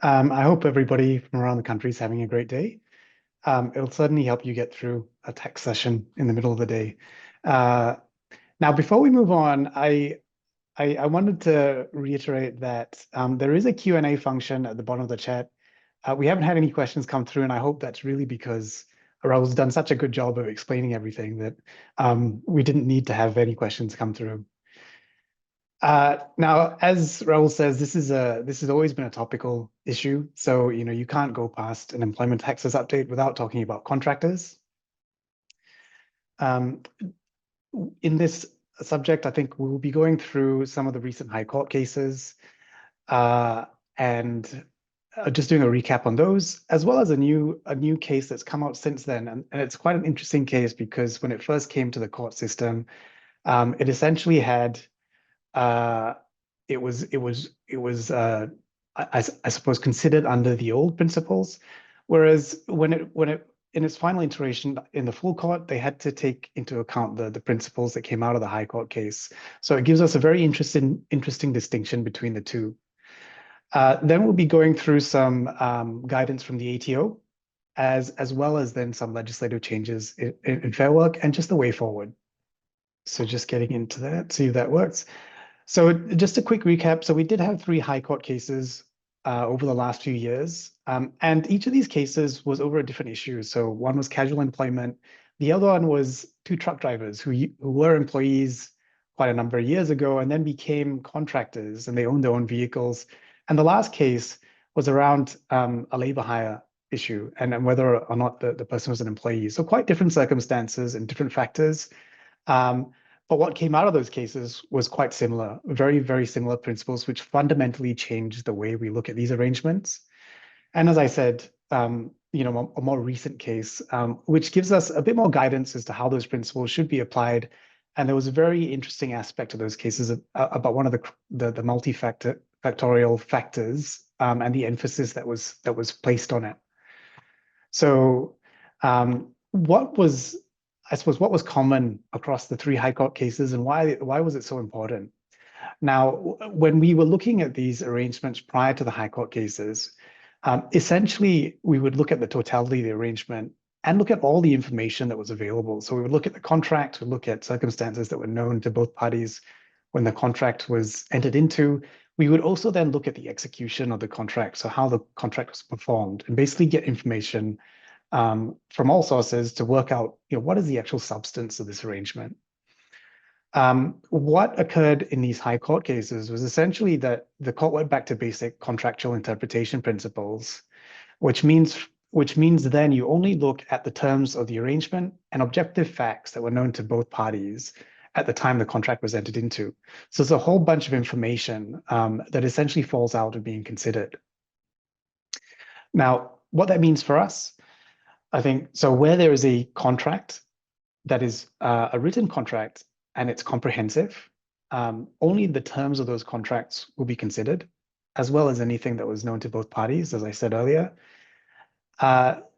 I hope everybody from around the country is having a great day. It'll certainly help you get through a tech session in the middle of the day. Uh, Now, before we move on, I wanted to reiterate that there is a Q&A function at the bottom of the chat. We haven't had any questions come through, and I hope that's really because Raul's done such a good job of explaining everything that we didn't need to have any questions come through. Now, as Raul says, this has always been a topical issue. So, you can't go past an employment taxes update without talking about contractors. Um, in this subject, I think we'll be going through some of the recent High Court cases and just doing a recap on those, as well as a new case that's come out since then. And it's quite an interesting case because when it first came to the court system, it essentially had it was I suppose considered under the old principles, whereas when it in its final iteration in the full court, they had to take into account the principles that came out of the High Court case. So it gives us a very interesting distinction between the two. Then we'll be going through some guidance from the ATO, as well as then some legislative changes in Fair Work and just the way forward. So just getting into that, see if that works. So just a quick recap. So we did have 3 High Court cases over the last few years. And each of these cases was over a different issue. So one was casual employment. The other one was 2 truck drivers who were employees quite a number of years ago and then became contractors and they owned their own vehicles. And the last case was around a labor hire issue and whether or not the person was an employee. So quite different circumstances and different factors. But what came out of those cases was quite similar, very, very similar principles, which fundamentally changed the way we look at these arrangements. And as I said, a more recent case, which gives us a bit more guidance as to how those principles should be applied. And there was a very interesting aspect of those cases about one of the multifactorial factors and the emphasis that was placed on it. So I suppose what was common across the 3 High Court cases and why was it so important? Now, when we were looking at these arrangements prior to the High Court cases, essentially we would look at the totality of the arrangement and look at all the information that was available. So we would look at the contract, we'd look at circumstances that were known to both parties when the contract was entered into. We would also then look at the execution of the contract, so how the contract was performed, and basically get information from all sources to work out, what is the actual substance of this arrangement. What occurred in these High Court cases was essentially that the court went back to basic contractual interpretation principles, which means then you only look at the terms of the arrangement and objective facts that were known to both parties at the time the contract was entered into. So there's a whole bunch of information that essentially falls out of being considered. Now, what that means for us, I think, so where there is a contract that is a written contract and it's comprehensive, only the terms of those contracts will be considered, as well as anything that was known to both parties, as I said earlier. But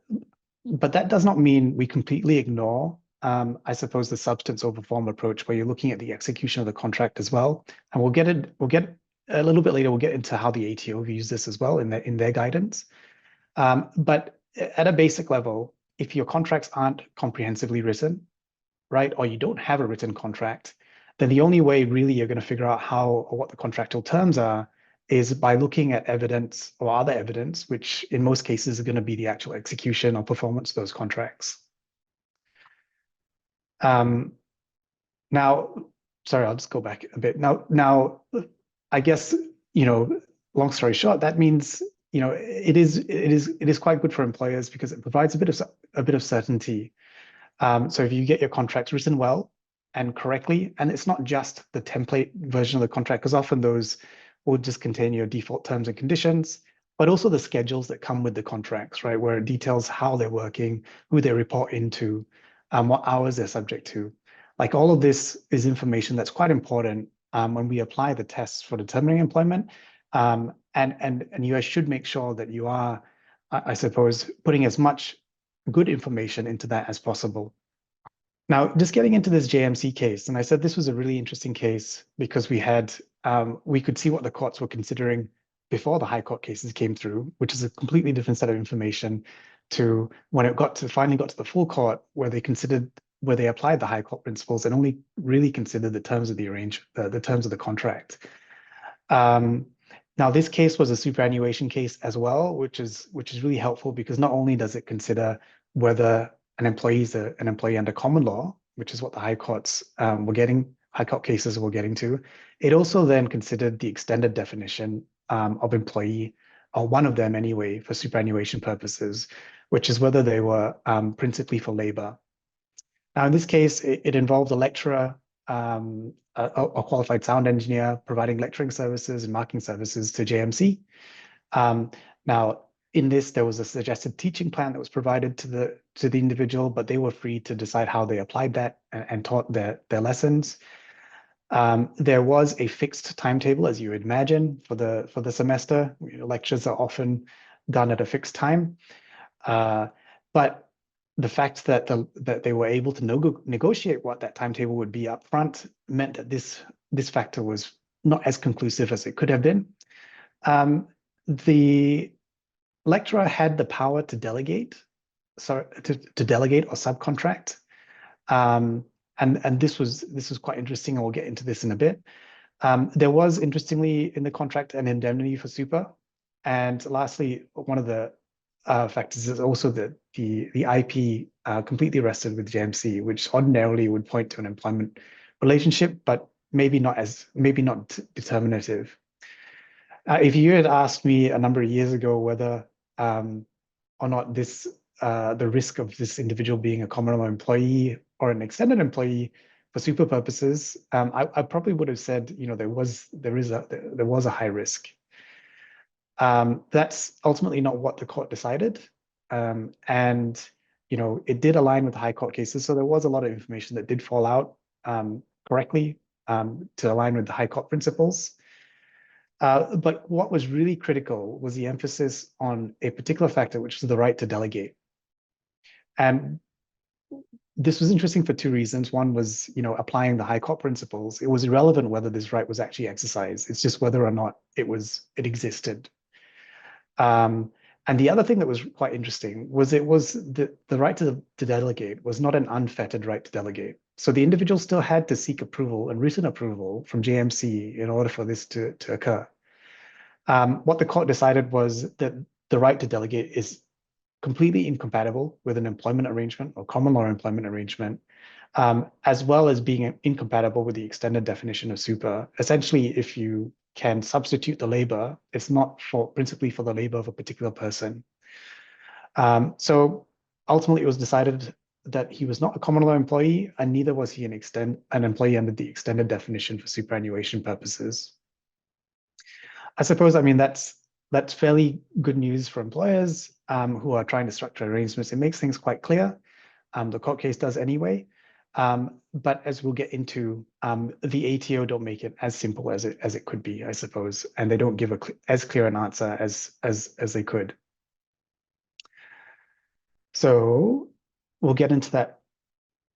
that does not mean we completely ignore, I suppose, the substance over form approach, where you're looking at the execution of the contract as well. And we'll get a little bit later, we'll get into how the ATO views this as well in their guidance. But at a basic level, if your contracts aren't comprehensively written, right, or you don't have a written contract, then the only way really you're going to figure out how or what the contractual terms are is by looking at evidence or other evidence, which in most cases is going to be the actual execution or performance of those contracts. Now, sorry, I'll just go back a bit. Now, I guess, long story short, that means it is quite good for employers because it provides a bit of certainty. So if you get your contracts written well and correctly, and it's not just the template version of the contract, because often those will just contain your default terms and conditions, but also the schedules that come with the contracts, right, where it details how they're working, who they report into, what hours they're subject to. Like all of this is information that's quite important when we apply the tests for determining employment. And you should make sure that you are, I suppose, putting as much good information into that as possible. Now, just getting into this JMC case, and I said this was a really interesting case because we could see what the courts were considering before the High Court cases came through, which is a completely different set of information, to when it finally got to the full court, where they applied the High Court principles and only really considered the terms of the terms of the contract. Now, this case was a superannuation case as well, which is really helpful because not only does it consider whether an employee is an employee under common law, which is what the High Court cases were getting to, it also then considered the extended definition of employee, or one of them anyway, for superannuation purposes, which is whether they were principally for labor. Now, in this case, it involved a lecturer, a qualified sound engineer providing lecturing services and marking services to JMC. Now, in this, there was a suggested teaching plan that was provided to the individual, but they were free to decide how they applied that and taught their lessons. There was a fixed timetable, as you would imagine, for the semester. Lectures are often done at a fixed time, but the fact that they were able to negotiate what that timetable would be up front meant that this factor was not as conclusive as it could have been. The lecturer had the power to delegate, to delegate or subcontract, and this was quite interesting, and we'll get into this in a bit. There was, interestingly, in the contract an indemnity for super, and lastly, one of the factors is also that the IP completely rested with JMC, which ordinarily would point to an employment relationship, but maybe not determinative. If you had asked me a number of years ago whether or not the risk of this individual being a common law employee or an extended employee for super purposes, I probably would have said, there was a high risk. That's ultimately not what the court decided, and it did align with the High Court cases, so there was a lot of information that did fall out correctly to align with the High Court principles. But what was really critical was the emphasis on a particular factor, which is the right to delegate. And this was interesting for two reasons. One was, applying the High Court principles. It was irrelevant whether this right was actually exercised. It's just whether or not it existed. And the other thing that was quite interesting was the right to delegate was not an unfettered right to delegate. So the individual still had to seek approval and written approval from JMC in order for this to occur. What the court decided was that the right to delegate is completely incompatible with an employment arrangement or common law employment arrangement, as well as being incompatible with the extended definition of super. Essentially, if you can substitute the labor, it's not principally for the labor of a particular person. So ultimately, it was decided that he was not a common law employee, and neither was he an employee under the extended definition for superannuation purposes. I suppose, that's fairly good news for employers who are trying to structure arrangements. It makes things quite clear. The court case does anyway. But as we'll get into, the ATO don't make it as simple as it could be, I suppose, and they don't give as clear an answer as they could. So we'll get into that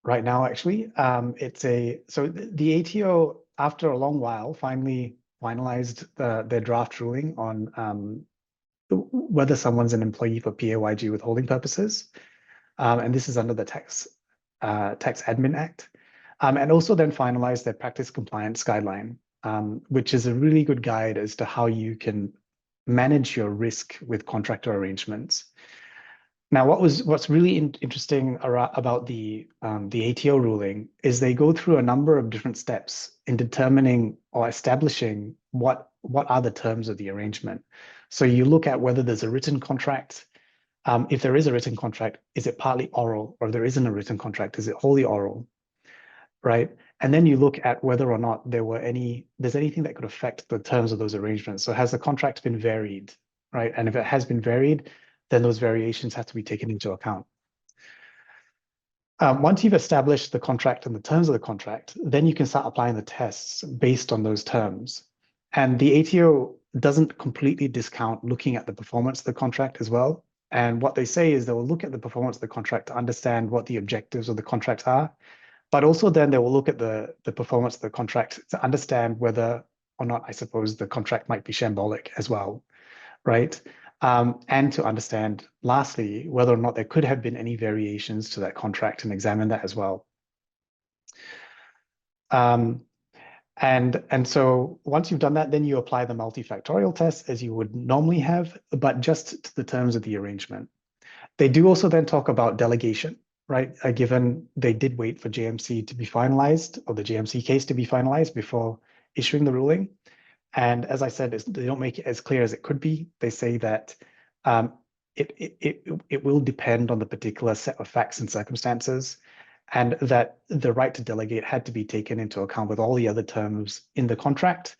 right now. Actually, so the ATO, after a long while, finally finalized their draft ruling on whether someone's an employee for PAYG withholding purposes, and this is under the Tax Admin Act, and also then finalized their practice compliance guideline, which is a really good guide as to how you can manage your risk with contractor arrangements. Now, what's really interesting about the ATO ruling is they go through a number of different steps in determining or establishing what are the terms of the arrangement. So you look at whether there's a written contract. If there is a written contract, is it partly oral, or if there isn't a written contract, is it wholly oral, right? And then you look at whether or not there's anything that could affect the terms of those arrangements. So has the contract been varied, right? And if it has been varied, then those variations have to be taken into account. Once you've established the contract and the terms of the contract, then you can start applying the tests based on those terms. And the ATO doesn't completely discount looking at the performance of the contract as well. And what they say is they will look at the performance of the contract to understand what the objectives of the contract are, but also then they will look at the performance of the contract to understand whether or not, I suppose, the contract might be shambolic as well. right? And to understand, lastly, whether or not there could have been any variations to that contract and examine that as well. And so once you've done that, then you apply the multifactorial test as you would normally have, but just to the terms of the arrangement. They do also then talk about delegation, right? Given they did wait for JMC to be finalized, or the JMC case to be finalized before issuing the ruling. And as I said, they don't make it as clear as it could be. They say that um, it will depend on the particular set of facts and circumstances, and that the right to delegate had to be taken into account with all the other terms in the contract.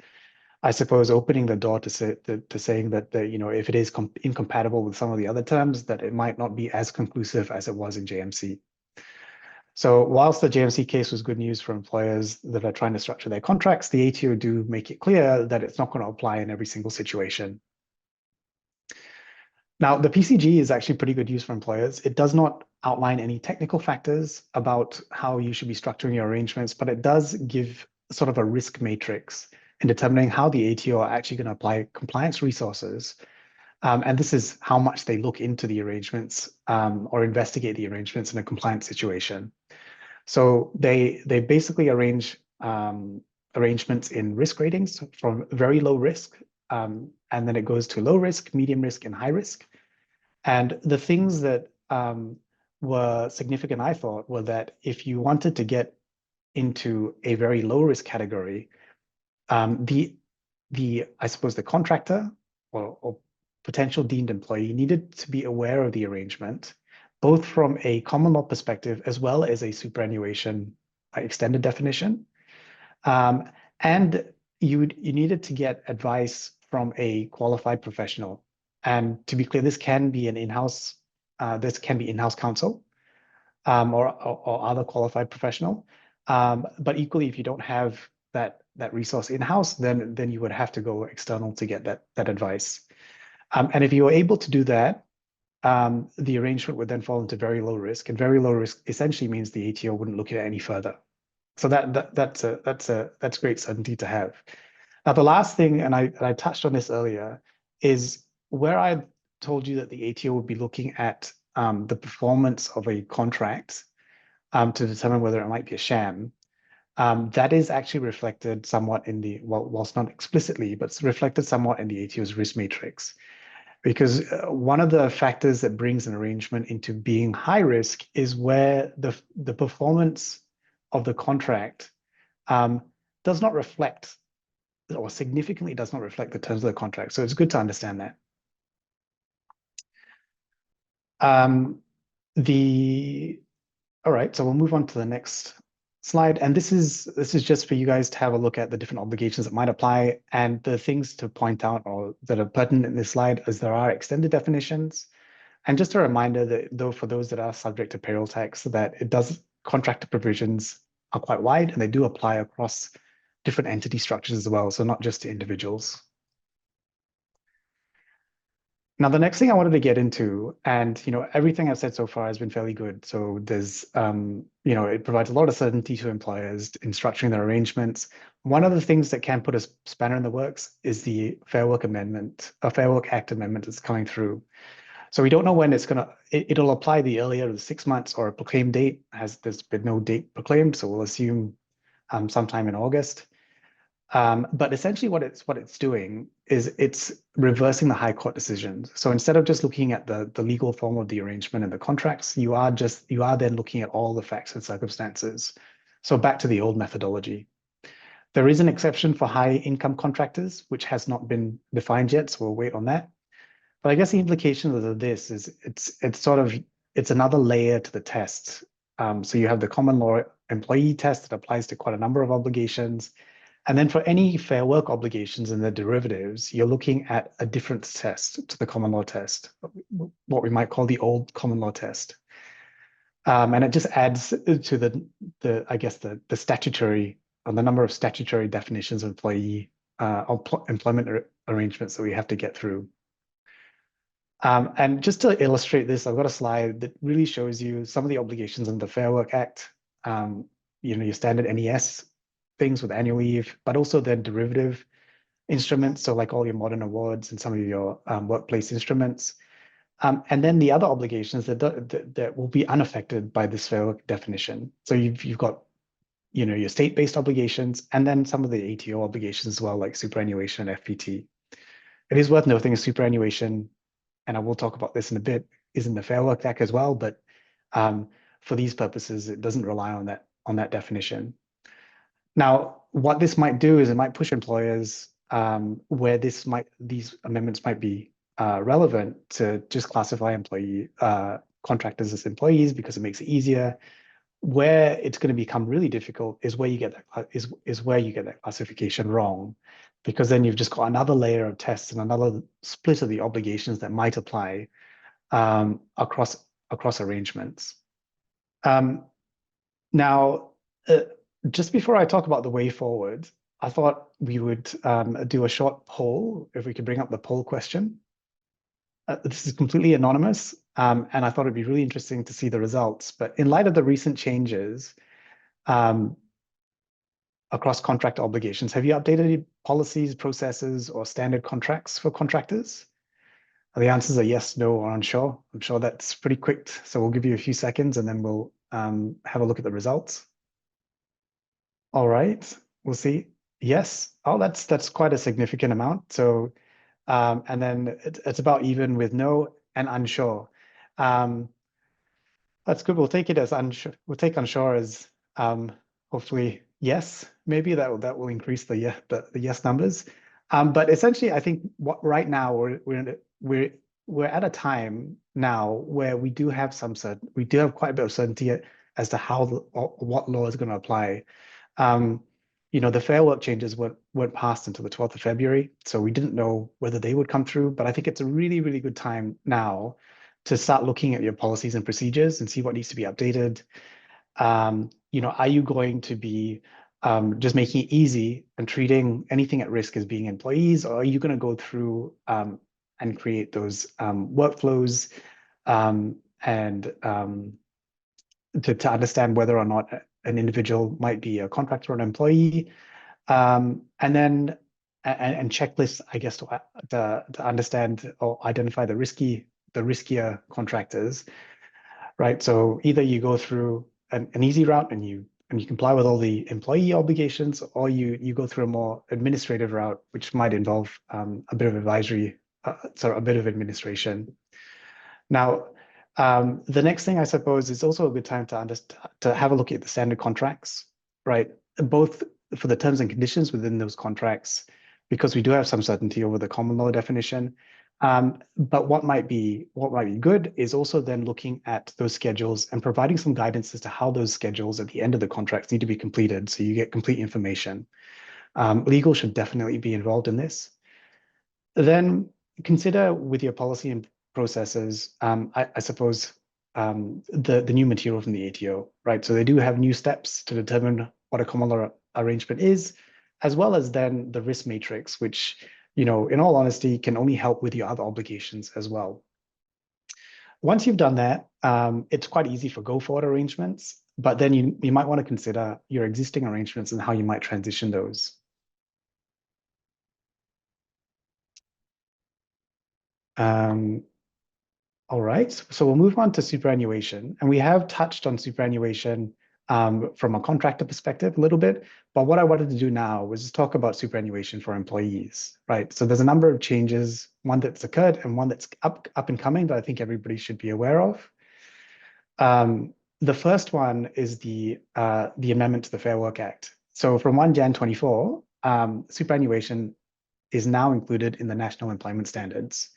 I suppose opening the door to saying that if it is incompatible with some of the other terms, that it might not be as conclusive as it was in JMC. So whilst the JMC case was good news for employers that are trying to structure their contracts, the ATO do make it clear that it's not going to apply in every single situation. Now, the PCG is actually pretty good news for employers. It does not outline any technical factors about how you should be structuring your arrangements, but it does give sort of a risk matrix in determining how the ATO are actually going to apply compliance resources. And this is how much they look into the arrangements or investigate the arrangements in a compliance situation. So they basically arrange arrangements in risk ratings from very low risk, and then it goes to low risk, medium risk, and high risk. And the things that were significant, I thought, were that if you wanted to get into a very low risk category, I suppose the contractor or potential deemed employee needed to be aware of the arrangement, both from a common law perspective as well as a superannuation extended definition. And you needed to get advice from a qualified professional. And to be clear, this can be an in-house, counsel or other qualified professional. But equally, if you don't have that resource in-house, then you would have to go external to get that advice. And if you were able to do that, the arrangement would then fall into very low risk, and very low risk essentially means the ATO wouldn't look at it any further. So that's great certainty to have. Now, the last thing, and I touched on this earlier, is where I told you that the ATO would be looking at the performance of a contract to determine whether it might be a sham. That is actually reflected somewhat in the, whilst not explicitly, but it's reflected somewhat in the ATO's risk matrix. Because one of the factors that brings an arrangement into being high risk is where the performance of the contract does not reflect, or significantly does not reflect, the terms of the contract. So it's good to understand that. All right, so we'll move on to the next slide. And this is just for you guys to have a look at the different obligations that might apply. And the things to point out or that are pertinent in this slide is there are extended definitions. And just a reminder that though for those that are subject to payroll tax, that contractor provisions are quite wide and they do apply across different entity structures as well. So not just to individuals. Now, the next thing I wanted to get into, and everything I've said so far has been fairly good. So there's, it provides a lot of certainty to employers in structuring their arrangements. One of the things that can put a spanner in the works is the Fair Work Amendment, a Fair Work Act amendment that's coming through. So we don't know when it'll apply the earlier of the 6 months or a proclaimed date. There's been no date proclaimed, so we'll assume sometime in August. But essentially what it's doing is it's reversing the High Court decisions. So instead of just looking at the legal form of the arrangement and the contracts, you are then looking at all the facts and circumstances. So back to the old methodology. There is an exception for high income contractors, which has not been defined yet, so we'll wait on that. But I guess the implication of this is it's another layer to the test. So you have the common law employee test that applies to quite a number of obligations. And then for any fair work obligations and the derivatives, you're looking at a different test to the common law test, what we might call the old common law test. And it just adds to the statutory, the number of statutory definitions of employee employment arrangements that we have to get through. And just to illustrate this, I've got a slide that really shows you some of the obligations in the Fair Work Act. Your standard NES things with annual leave, but also the derivative instruments, so like all your modern awards and some of your workplace instruments. And then the other obligations that will be unaffected by this fair work definition. So you've got your state-based obligations and then some of the ATO obligations as well, like superannuation and FPT. It is worth noting a superannuation, and I will talk about this in a bit, is in the Fair Work Act as well, but for these purposes, it doesn't rely on that definition. Now, what this might do is it might push employers where these amendments might be relevant to just classify contractors as employees because it makes it easier. Where it's going to become really difficult is where you get that classification wrong, because then you've just got another layer of tests and another split of the obligations that might apply across arrangements. Now, just before I talk about the way forward, I thought we would do a short poll, if we could bring up the poll question. This is completely anonymous, and I thought it'd be really interesting to see the results. But in light of the recent changes across contract obligations, have you updated your policies, processes, or standard contracts for contractors? The answers are yes, no, or unsure. I'm sure that's pretty quick, so we'll give you a few seconds and then we'll have a look at the results. All right, we'll see. Yes. Oh, that's quite a significant amount. So, and then it's about even with no and unsure. That's good. We'll take it as unsure. We'll take unsure as hopefully yes. Maybe that will increase the yes numbers. But essentially, I think right now we're at a time now where we do have quite a bit of certainty as to what law is going to apply. The Fair Work changes weren't passed until the 12th of February, so we didn't know whether they would come through. But I think it's a really, really good time now to start looking at your policies and procedures and see what needs to be updated. Are you going to be just making it easy and treating anything at risk as being employees, or are you going to go through and create those workflows and to understand whether or not an individual might be a contractor or an employee, and then checklists, I guess, to understand or identify the riskier contractors, right? So either you go through an easy route and you comply with all the employee obligations, or you go through a more administrative route, which might involve a bit of advisory, a bit of administration. Now, the next thing I suppose is also a good time to have a look at the standard contracts, right? Both for the terms and conditions within those contracts, because we do have some certainty over the common law definition. But what might be good is also then looking at those schedules and providing some guidance as to how those schedules at the end of the contracts need to be completed, so you get complete information. Legal should definitely be involved in this. Then consider with your policy and processes, I suppose, the new material from the ATO, right? So they do have new steps to determine what a common law arrangement is, as well as then the risk matrix, which, in all honesty, can only help with your other obligations as well. Once you've done that, it's quite easy for go-forward arrangements, but then you might want to consider your existing arrangements and how you might transition those. All right, so we'll move on to superannuation, and we have touched on superannuation from a contractor perspective a little bit, but what I wanted to do now was just talk about superannuation for employees, right? So there's a number of changes, one that's occurred and one that's up and coming that I think everybody should be aware of. The first one is the amendment to the Fair Work Act. So from 1 Jan 24, superannuation is now included in the National Employment Standards,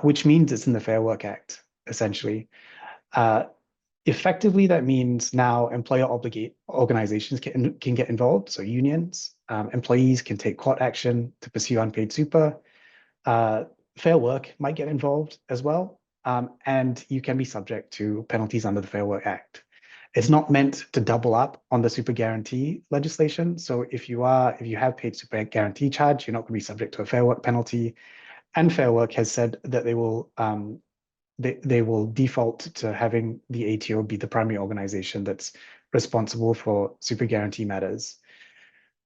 which means it's in the Fair Work Act, essentially. Effectively, that means now employer organizations can get involved, so unions, employees can take court action to pursue unpaid super. Fair Work might get involved as well, and you can be subject to penalties under the Fair Work Act. It's not meant to double up on the super guarantee legislation. So if you have paid super guarantee charge, you're not going to be subject to a Fair Work penalty. And Fair Work has said that they will default to having the ATO be the primary organization that's responsible for super guarantee matters.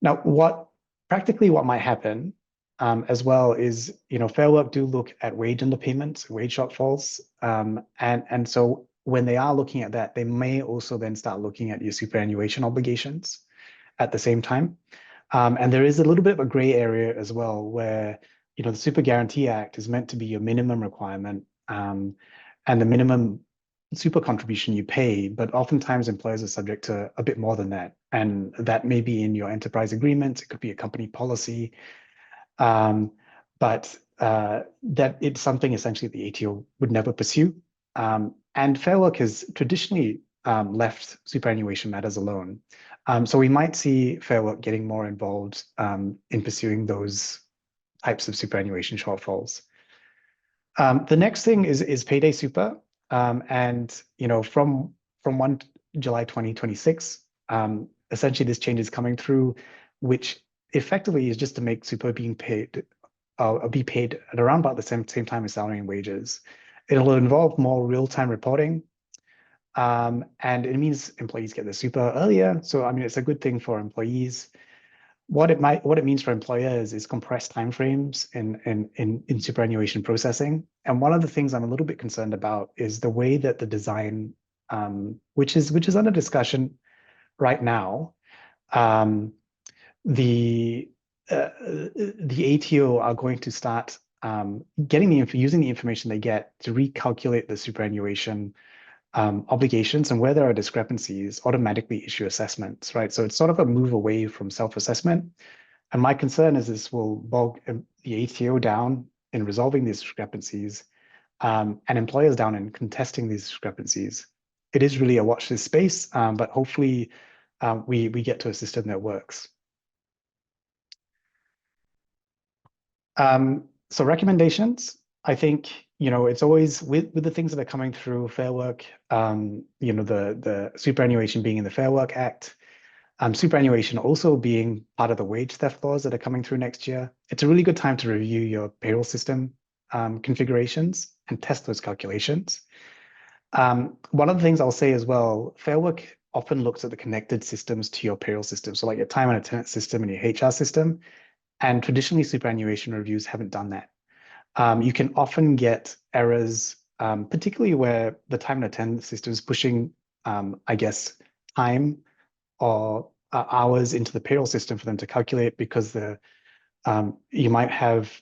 Now, what Practically what might happen as well is, Fair Work do look at wage underpayments, wage shortfalls. And so when they are looking at that, they may also then start looking at your superannuation obligations at the same time. And there is a little bit of a gray area as well where, the Super Guarantee Act is meant to be your minimum requirement, and the minimum super contribution you pay, but oftentimes employers are subject to a bit more than that. And that may be in your enterprise agreement, it could be a company policy, but that it's something essentially the ATO would never pursue. And Fair Work has traditionally left superannuation matters alone. So we might see Fair Work getting more involved in pursuing those types of superannuation shortfalls. The next thing is payday super. And from 1 July 2026, essentially this change is coming through, which effectively is just to make super being paid be paid at around about the same time as salary and wages. It'll involve more real-time reporting. And it means employees get the super earlier. So I mean, it's a good thing for employees. What it means for employers is compressed timeframes in superannuation processing. And one of the things I'm a little bit concerned about is the way that the design, which is under discussion right now, the ATO are going to start using the information they get to recalculate the superannuation obligations, and where there are discrepancies, automatically issue assessments, right? So it's sort of a move away from self-assessment. And my concern is this will bog the ATO down in resolving these discrepancies, and employers down in contesting these discrepancies. It is really a watch this space, but hopefully we get to a system that works. So recommendations, I think, it's always with the things that are coming through Fair Work, the superannuation being in the Fair Work Act, superannuation also being part of the wage theft laws that are coming through next year. It's a really good time to review your payroll system configurations and test those calculations. One of the things I'll say as well, Fair Work often looks at the connected systems to your payroll system. So like your time and attendance system and your HR system. And traditionally, superannuation reviews haven't done that. You can often get errors, particularly where the time and attendance system is pushing, I guess, time or hours into the payroll system for them to calculate, because you might have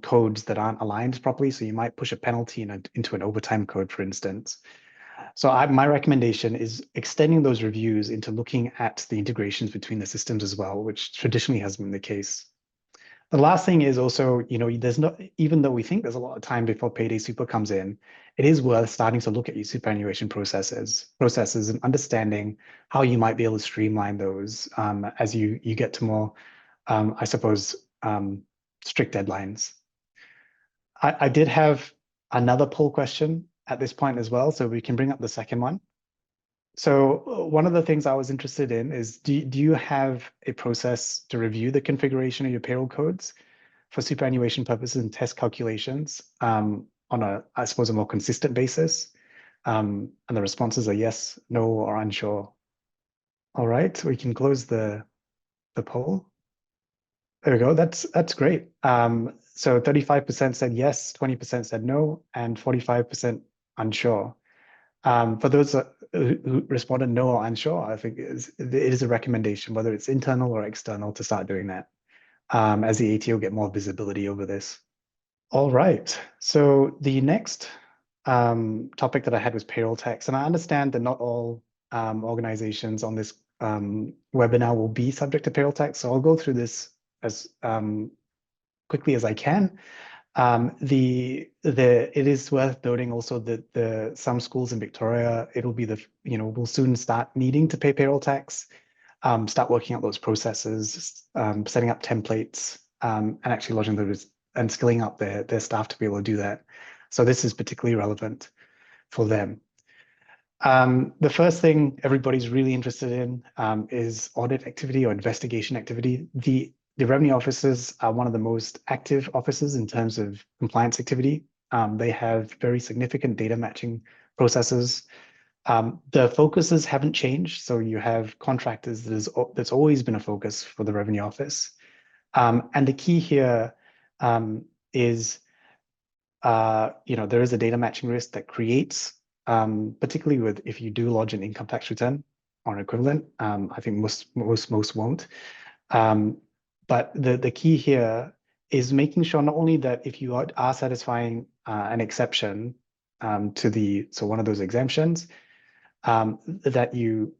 codes that aren't aligned properly. So you might push a penalty into an overtime code, for instance. So my recommendation is extending those reviews into looking at the integrations between the systems as well, which traditionally has been the case. The last thing is also, there's not, even though we think there's a lot of time before payday super comes in, it is worth starting to look at your superannuation processes and understanding how you might be able to streamline those as you get to more, I suppose, strict deadlines. I did have another poll question at this point as well, so we can bring up the second one. So one of the things I was interested in is, do you have a process to review the configuration of your payroll codes for superannuation purposes and test calculations on I suppose, a more consistent basis? And the responses are yes, no, or unsure. All right, we can close the poll. There we go. That's great. So 35% said yes, 20% said no, and 45% unsure. For those who responded no or unsure, I think it is a recommendation, whether it's internal or external, to start doing that as the ATO get more visibility over this. All right. So the next topic that I had was payroll tax. And I understand that not all organizations on this webinar will be subject to payroll tax. So I'll go through this as quickly as I can. It is worth noting also that some schools in Victoria, it'll be will soon start needing to pay payroll tax, start working out those processes, setting up templates, and actually lodging those and skilling up their staff to be able to do that. So this is particularly relevant for them. The first thing everybody's really interested in is audit activity or investigation activity. The revenue officers are one of the most active officers in terms of compliance activity. They have very significant data matching processes. The focuses haven't changed. So you have contractors, that's always been a focus for the revenue office. And the key here is, there is a data matching risk that creates, particularly with if you do lodge an income tax return or equivalent. I think most won't. But the key here is making sure not only that if you are satisfying an exception so one of those exemptions, that you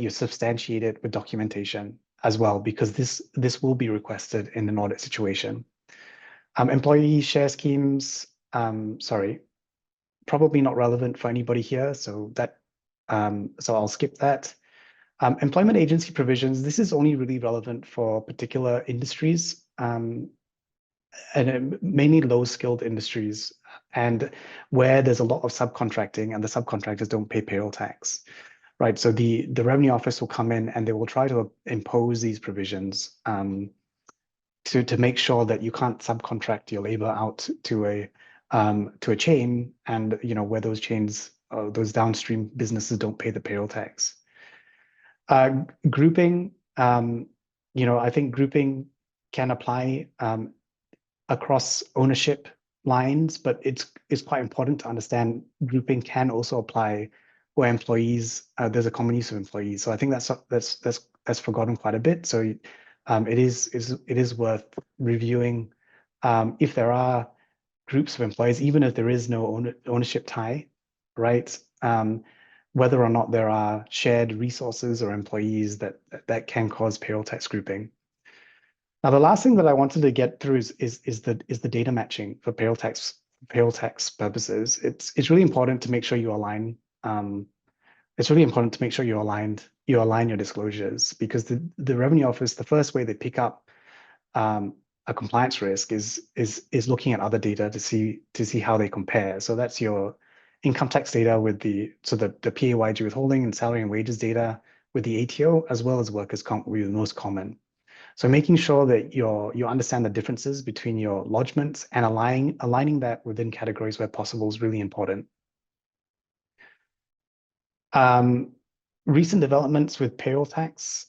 substantiate it with documentation as well, because this will be requested in an audit situation. Employee share schemes, sorry, probably not relevant for anybody here, so I'll skip that. Employment agency provisions, this is only really relevant for particular industries, and mainly low-skilled industries, and where there's a lot of subcontracting and the subcontractors don't pay payroll tax. Right, so the Revenue Office will come in and they will try to impose these provisions to make sure that you can't subcontract your labor out to a chain, and where those chains, those downstream businesses don't pay the payroll tax. Grouping, I think grouping can apply across ownership lines, but it's quite important to understand grouping can also apply where employees, there's a common use of employees. So I think that's forgotten quite a bit. So it is worth reviewing if there are groups of employees, even if there is no ownership tie, right? Whether or not there are shared resources or employees that can cause payroll tax grouping. Now, the last thing that I wanted to get through is the data matching for payroll tax purposes. It's really important to make sure you align. It's really important to make sure you align your disclosures, because the Revenue Office, the first way they pick up a compliance risk is looking at other data to see how they compare. So that's your income tax data with the PAYG withholding and salary and wages data with the ATO, as well as workers' comp will be the most common. So making sure that you understand the differences between your lodgements and aligning that within categories where possible is really important. Recent developments with payroll tax.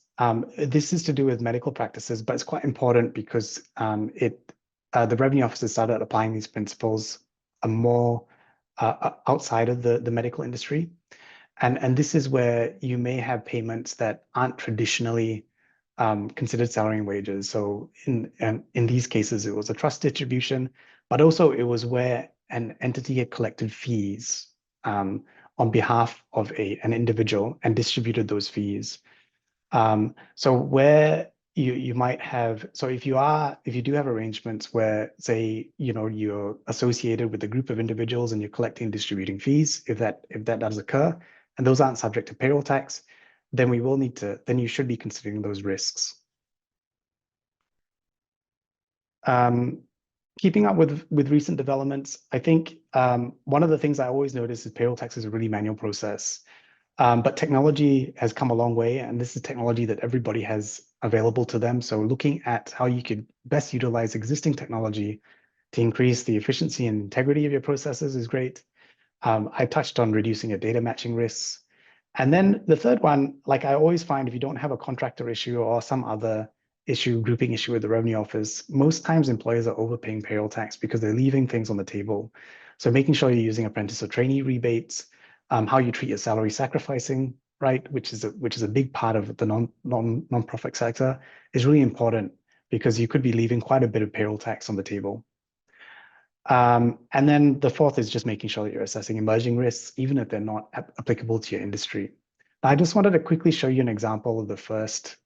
This is to do with medical practices, but it's quite important because the Revenue Office has started applying these principles more outside of the medical industry. And this is where you may have payments that aren't traditionally considered salary and wages. So in these cases, it was a trust distribution, but also it was where an entity had collected fees on behalf of an individual and distributed those fees. So where you might have, so if you do have arrangements where, say, you're associated with a group of individuals and you're collecting and distributing fees, if that does occur, and those aren't subject to payroll tax, then then you should be considering those risks. Keeping up with recent developments, I think one of the things I always notice is payroll tax is a really manual process. But technology has come a long way, and this is technology that everybody has available to them. So looking at how you could best utilize existing technology to increase the efficiency and integrity of your processes is great. I touched on reducing your data matching risks. And then the third one, like I always find, if you don't have a contractor issue or some other grouping issue with the Revenue Office, most times employers are overpaying payroll tax because they're leaving things on the table. So making sure you're using apprentice or trainee rebates, how you treat your salary sacrificing, right, which is a big part of the non-profit sector, is really important because you could be leaving quite a bit of payroll tax on the table. And then the fourth is just making sure that you're assessing emerging risks, even if they're not applicable to your industry. I just wanted to quickly show you an example of the first,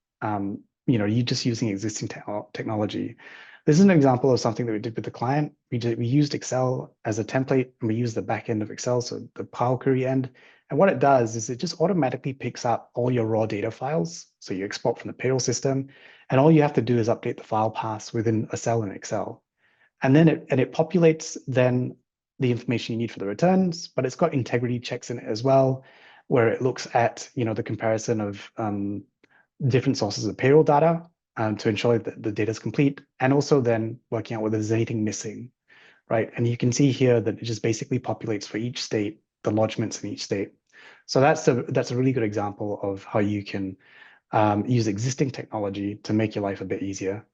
you just using existing technology. This is an example of something that we did with the client. We used Excel as a template, and we used the back end of Excel, so the Power Query end. And what it does is it just automatically picks up all your raw data files. So you export from the payroll system, and all you have to do is update the file paths within a cell in Excel. And then it populates then the information you need for the returns, but it's got integrity checks in it as well, where it looks at the comparison of different sources of payroll data to ensure that the data is complete, and also then working out whether there's anything missing, right? And you can see here that it just basically populates for each state the lodgements in each state. So that's a really good example of how you can use existing technology to make your life a bit easier.